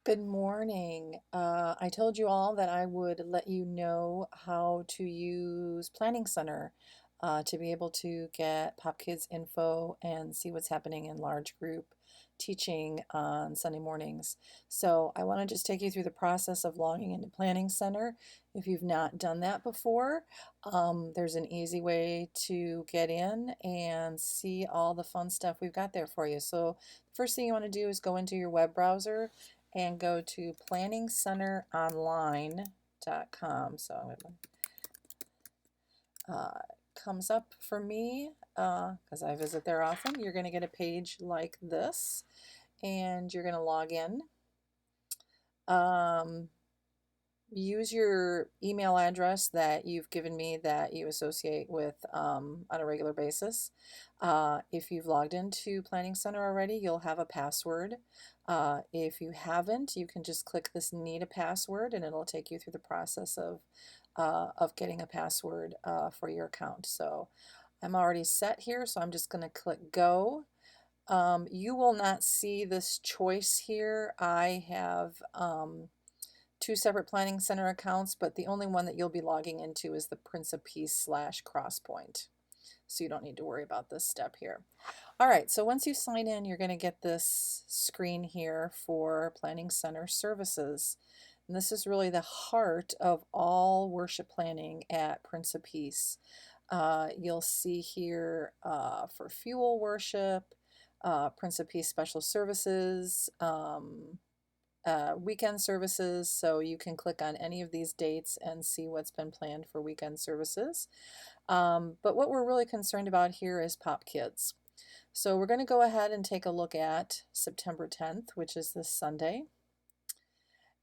Good morning. I told you all that I would let you know how to use Planning Center to be able to get Pop Kids info and see what's happening in large group teaching on Sunday mornings. So I want to just take you through the process of logging into Planning Center. If you've not done that before, there's an easy way to get in and see all the fun stuff we've got there for you. So the first thing you want to do is go into your web browser and go to planningcenteronline.com. So I'm gonna, comes up for me because I visit there often. You're going to get a page like this, and you're going to log in. Um, Use your email address that you've given me that you associate with on a regular basis. If you've logged into Planning Center already, you'll have a password. If you haven't, you can just click this Need a Password and it'll take you through the process of getting a password for your account. So I'm already set here, so I'm just going to click Go. You will not see this choice here. I have two separate Planning Center accounts, but the only one that you'll be logging into is the Prince of Peace / Crosspoint. So you don't need to worry about this step here. All right, so once you sign in, you're going to get this screen here for Planning Center services. And this is really the heart of all worship planning at Prince of Peace. You'll see here for fuel worship, Prince of Peace special services, weekend services, so you can click on any of these dates and see what's been planned for weekend services. But what we're really concerned about here is Pop Kids. So we're going to go ahead and take a look at September 10th, which is this Sunday.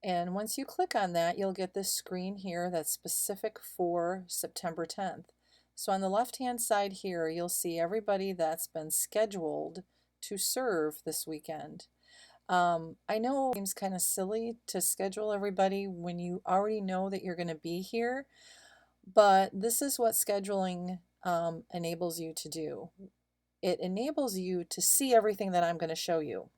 And once you click on that, you'll get this screen here that's specific for September 10th. So on the left-hand side here, you'll see everybody that's been scheduled to serve this weekend. I know it seems kind of silly to schedule everybody when you already know that you're going to be here, but this is what scheduling enables you to do. It enables you to see everything that I'm going to show you.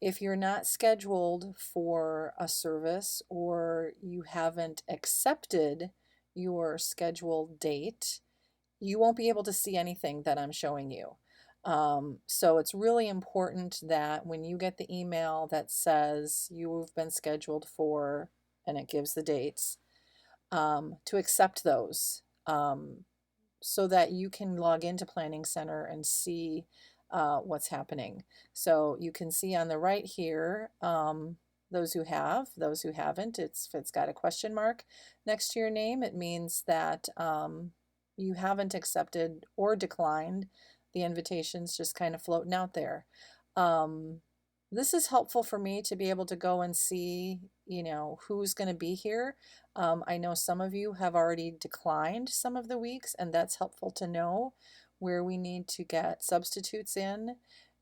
If you're not scheduled for a service or you haven't accepted your scheduled date, you won't be able to see anything that I'm showing you. So it's really important that when you get the email that says you've been scheduled for, and it gives the dates, to accept those so that you can log into Planning Center and see what's happening. So you can see on the right here, those who have, those who haven't. If it's got a question mark next to your name, it means that you haven't accepted or declined the invitations, just kind of floating out there. Um, this is helpful for me to be able to go and see, who's going to be here. I know some of you have already declined some of the weeks, and that's helpful to know where we need to get substitutes in.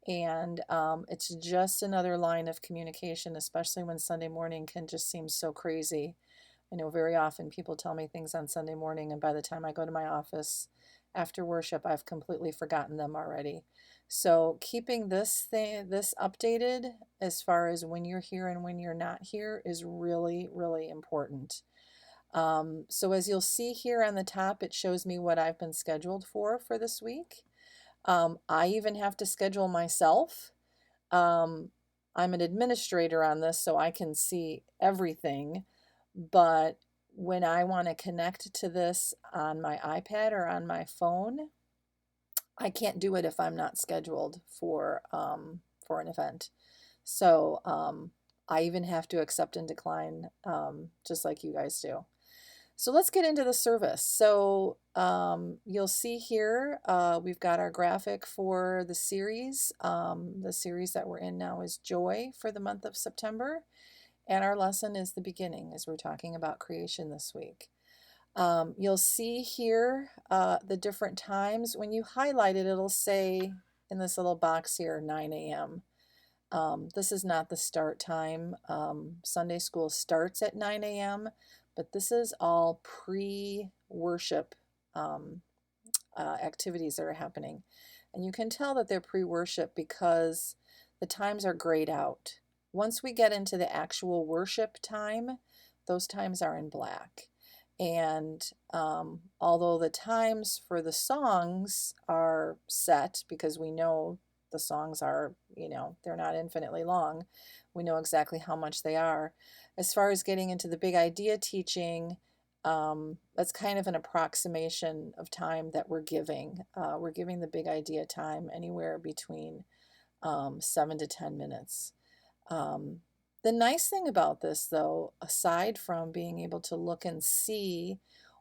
And it's just another line of communication, especially when Sunday morning can just seem so crazy. I know very often people tell me things on Sunday morning, and by the time I go to my office after worship, I've completely forgotten them already. So keeping this updated as far as when you're here and when you're not here is really, really important. So as you'll see here on the top, it shows me what I've been scheduled for this week. I even have to schedule myself. Um, I'm an administrator on this, so I can see everything. But when I want to connect to this on my iPad or on my phone, I can't do it if I'm not scheduled for an event. So I even have to accept and decline just like you guys do. So let's get into the service. So you'll see here we've got our graphic for the series. The series that we're in now is Joy for the month of September. And our lesson is the beginning as we're talking about creation this week. You'll see here the different times. When you highlight it, it'll say in this little box here 9 a.m. This is not the start time. Sunday school starts at 9 a.m., but this is all pre-worship activities that are happening. And you can tell that they're pre-worship because the times are grayed out. Once we get into the actual worship time, those times are in black. And although the times for the songs are set because we know the songs are, they're not infinitely long, we know exactly how much they are. As far as getting into the big idea teaching, that's kind of an approximation of time that we're giving. We're giving the big idea time anywhere between 7 to 10 minutes. Um, the nice thing about this, though, aside from being able to look and see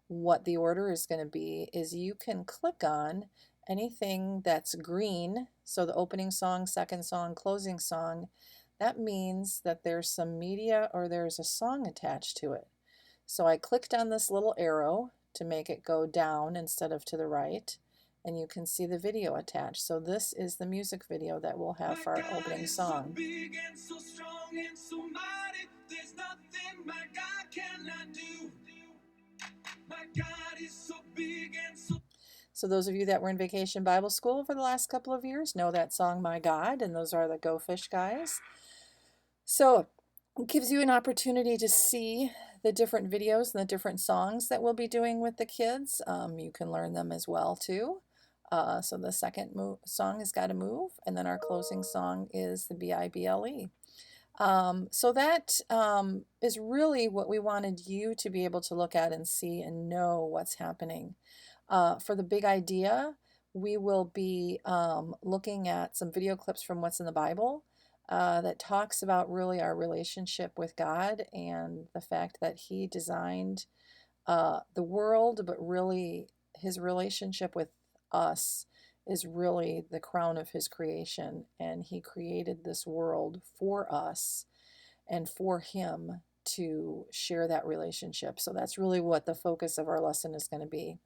what the order is going to be, is you can click on anything that's green. So the opening song, second song, closing song, that means that there's some media or there's a song attached to it. So I clicked on this little arrow to make it go down instead of to the right, and you can see the video attached. So this is the music video that we'll have for our opening song. So those of you that were in Vacation Bible School for the last couple of years know that song, My God, and those are the Go Fish guys. So it gives you an opportunity to see the different videos and the different songs that we'll be doing with the kids. You can learn them as well too. So the second song is Gotta Move, and then our closing song is the Bible. So that is really what we wanted you to be able to look at and see and know what's happening. For the big idea, we will be looking at some video clips from What's in the Bible that talks about really our relationship with God and the fact that He designed the world, but really His relationship with us is really the crown of His creation. And He created this world for us and for Him to share that relationship. So that's really what the focus of our lesson is going to be.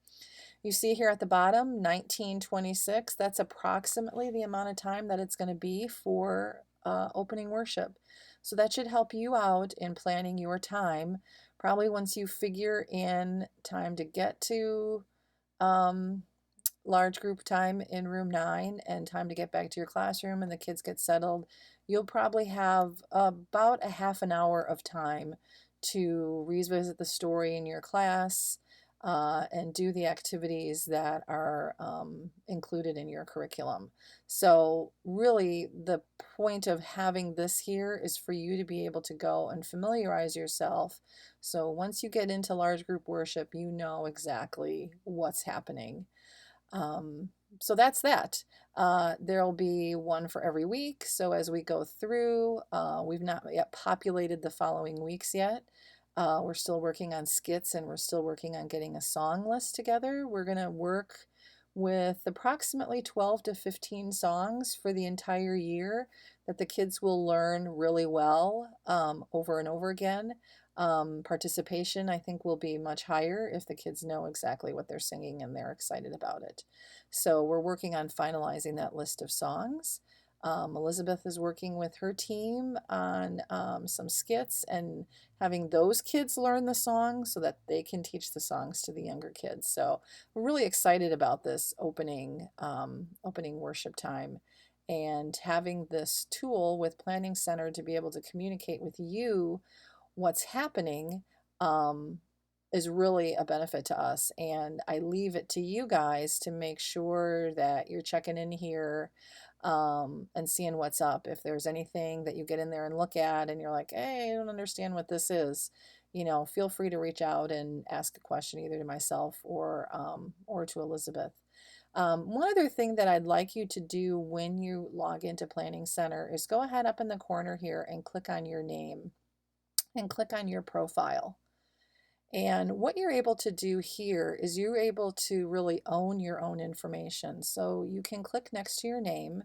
You see here at the bottom, 1926, that's approximately the amount of time that it's going to be for opening worship. So that should help you out in planning your time. Probably once you figure in time to get to large group time in room 9 and time to get back to your classroom and the kids get settled, you'll probably have about a half an hour of time to revisit the story in your class, and do the activities that are included in your curriculum. So really the point of having this here is for you to be able to go and familiarize yourself. So once you get into large group worship, you know exactly what's happening. Um, so that's that. There'll be one for every week. So as we go through, we've not yet populated the following weeks yet. We're still working on skits and we're still working on getting a song list together. We're going to work with approximately 12 to 15 songs for the entire year that the kids will learn really well over and over again. Participation, I think, will be much higher if the kids know exactly what they're singing and they're excited about it. So we're working on finalizing that list of songs. Elizabeth is working with her team on some skits and having those kids learn the songs so that they can teach the songs to the younger kids. So we're really excited about this opening worship time, and having this tool with Planning Center to be able to communicate with you what's happening is really a benefit to us. And I leave it to you guys to make sure that you're checking in here and seeing what's up. If there's anything that you get in there and look at and you're like, hey, I don't understand what this is, feel free to reach out and ask a question either to myself or to Elizabeth. One other thing that I'd like you to do when you log into Planning Center is go ahead up in the corner here and click on your name and click on your profile. And what you're able to do here is you're able to really own your own information. So you can click next to your name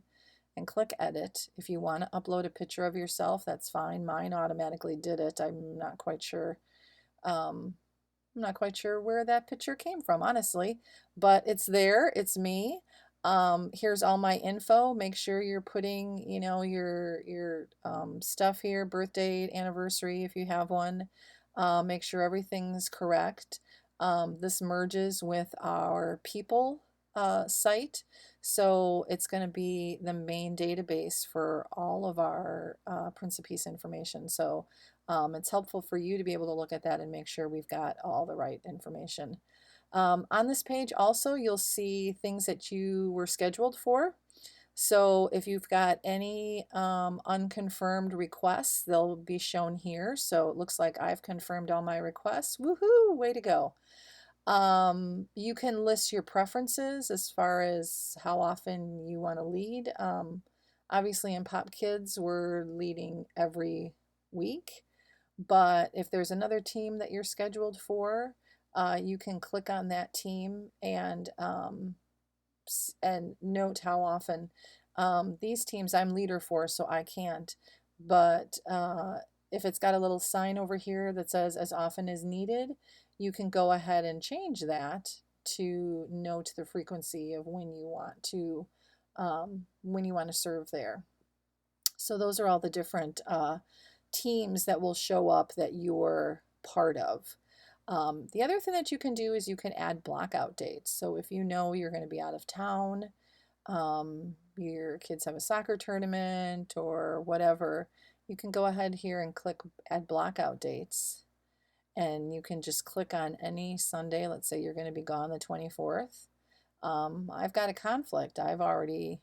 and click edit. If you want to upload a picture of yourself, that's fine. Mine automatically did it. I'm not quite sure. I'm not quite sure where that picture came from, honestly, but it's there. It's me. Here's all my info. Make sure you're putting, your stuff here, birth date, anniversary, if you have one. Make sure everything's correct. This merges with our people site. So it's going to be the main database for all of our Prince of Peace information. So it's helpful for you to be able to look at that and make sure we've got all the right information. On this page also, you'll see things that you were scheduled for. So if you've got any unconfirmed requests, they'll be shown here. So it looks like I've confirmed all my requests. Woohoo, way to go. You can list your preferences as far as how often you want to lead. Obviously in Pop Kids, we're leading every week, but if there's another team that you're scheduled for, you can click on that team and note how often. These teams I'm leader for, so I can't, but if it's got a little sign over here that says as often as needed, you can go ahead and change that to note the frequency of when you want to serve there. So those are all the different teams that will show up that you're part of. The other thing that you can do is you can add blockout dates. So if you know you're going to be out of town, your kids have a soccer tournament or whatever, you can go ahead here and click add blockout dates. And you can just click on any Sunday. Let's say you're going to be gone the 24th. I've got a conflict. I've already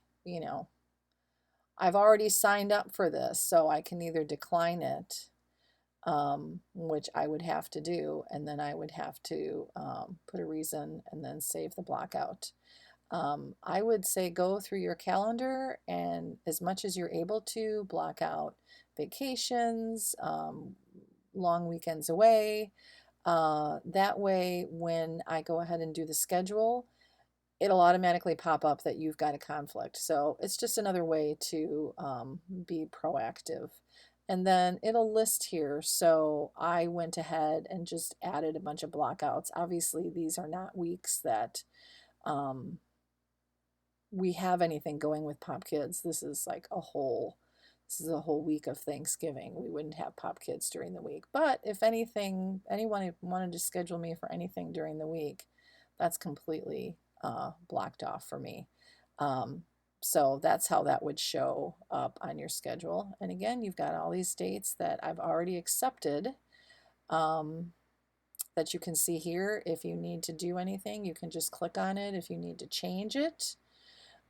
signed up for this, so I can either decline it, which I would have to do, and then I would have to put a reason and then save the blockout. I would say go through your calendar and as much as you're able to block out vacations, long weekends away. That way, when I go ahead and do the schedule, it'll automatically pop up that you've got a conflict. So it's just another way to be proactive. And then it'll list here. So I went ahead and just added a bunch of blockouts. Obviously, these are not weeks that we have anything going with Pop Kids. This is a whole week of Thanksgiving. We wouldn't have Pop Kids during the week. But if anything, anyone wanted to schedule me for anything during the week, that's completely blocked off for me. So that's how that would show up on your schedule. And again, you've got all these dates that I've already accepted that you can see here. If you need to do anything, you can just click on it. If you need to change it,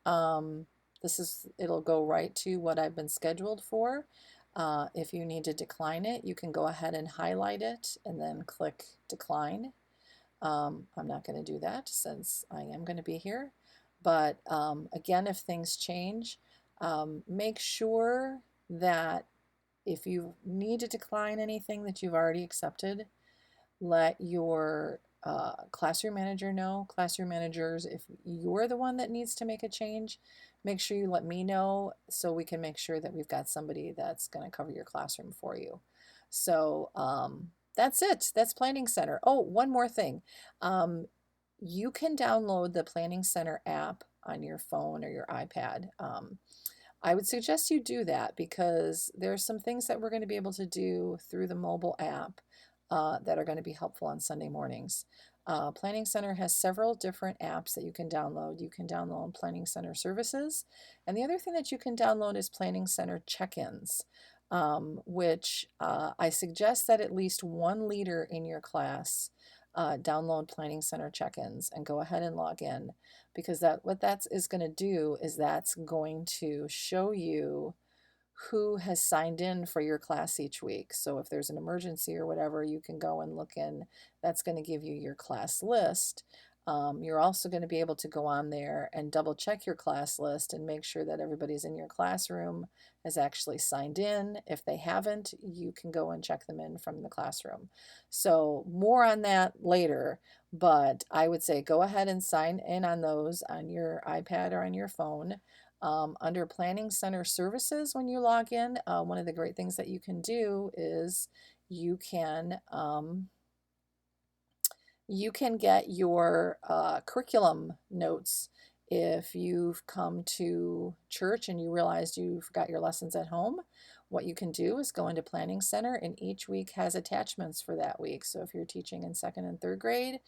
it'll go right to what I've been scheduled for. If you need to decline it, you can go ahead and highlight it and then click decline. I'm not going to do that since I am going to be here. But again, if things change, make sure that if you need to decline anything that you've already accepted, let your classroom manager know. Classroom managers, if you're the one that needs to make a change, make sure you let me know so we can make sure that we've got somebody that's going to cover your classroom for you. So that's it. That's Planning Center. Oh, one more thing. You can download the Planning Center app on your phone or your iPad. I would suggest you do that because there's some things that we're going to be able to do through the mobile app that are going to be helpful on Sunday mornings. Planning Center has several different apps that you can download. You can download Planning Center Services, and the other thing that you can download is Planning Center Check-ins, which I suggest that at least one leader in your class download Planning Center Check-ins and go ahead and log in, because what that is going to do is that's going to show you who has signed in for your class each week. So if there's an emergency or whatever, you can go and look in. That's going to give you your class list. You're also going to be able to go on there and double check your class list and make sure that everybody's in your classroom has actually signed in. If they haven't, you can go and check them in from the classroom. So more on that later, but I would say go ahead and sign in on those on your iPad or on your phone. Under Planning Center Services, when you log in, one of the great things that you can do is you can get your curriculum notes. If you've come to church and you realized you forgot your lessons at home, what you can do is go into Planning Center, and each week has attachments for that week. So if you're teaching in 2nd and 3rd grade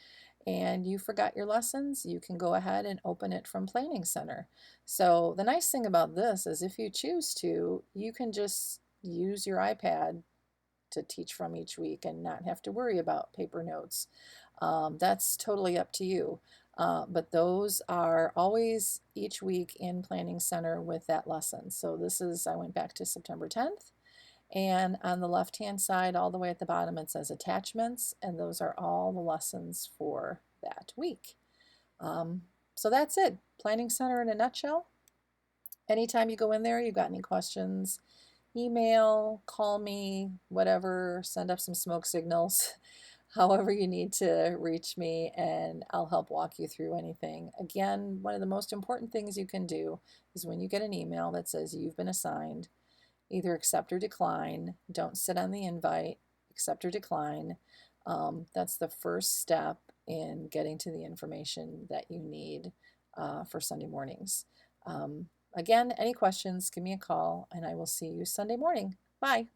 and you forgot your lessons, you can go ahead and open it from Planning Center. So the nice thing about this is if you choose to, you can just use your iPad to teach from each week and not have to worry about paper notes. That's totally up to you. But those are always each week in Planning Center with that lesson. So this is, I went back to September 10th, and on the left-hand side, all the way at the bottom, it says attachments, and those are all the lessons for that week. Um, so that's it. Planning Center in a nutshell. Anytime you go in there, you got any questions, email, call me, whatever, send up some smoke signals, however you need to reach me, and I'll help walk you through anything. Again, one of the most important things you can do is when you get an email that says you've been assigned, either accept or decline. Don't sit on the invite, accept or decline. That's the first step in getting to the information that you need for Sunday mornings. Again, any questions, give me a call, and I will see you Sunday morning. Bye.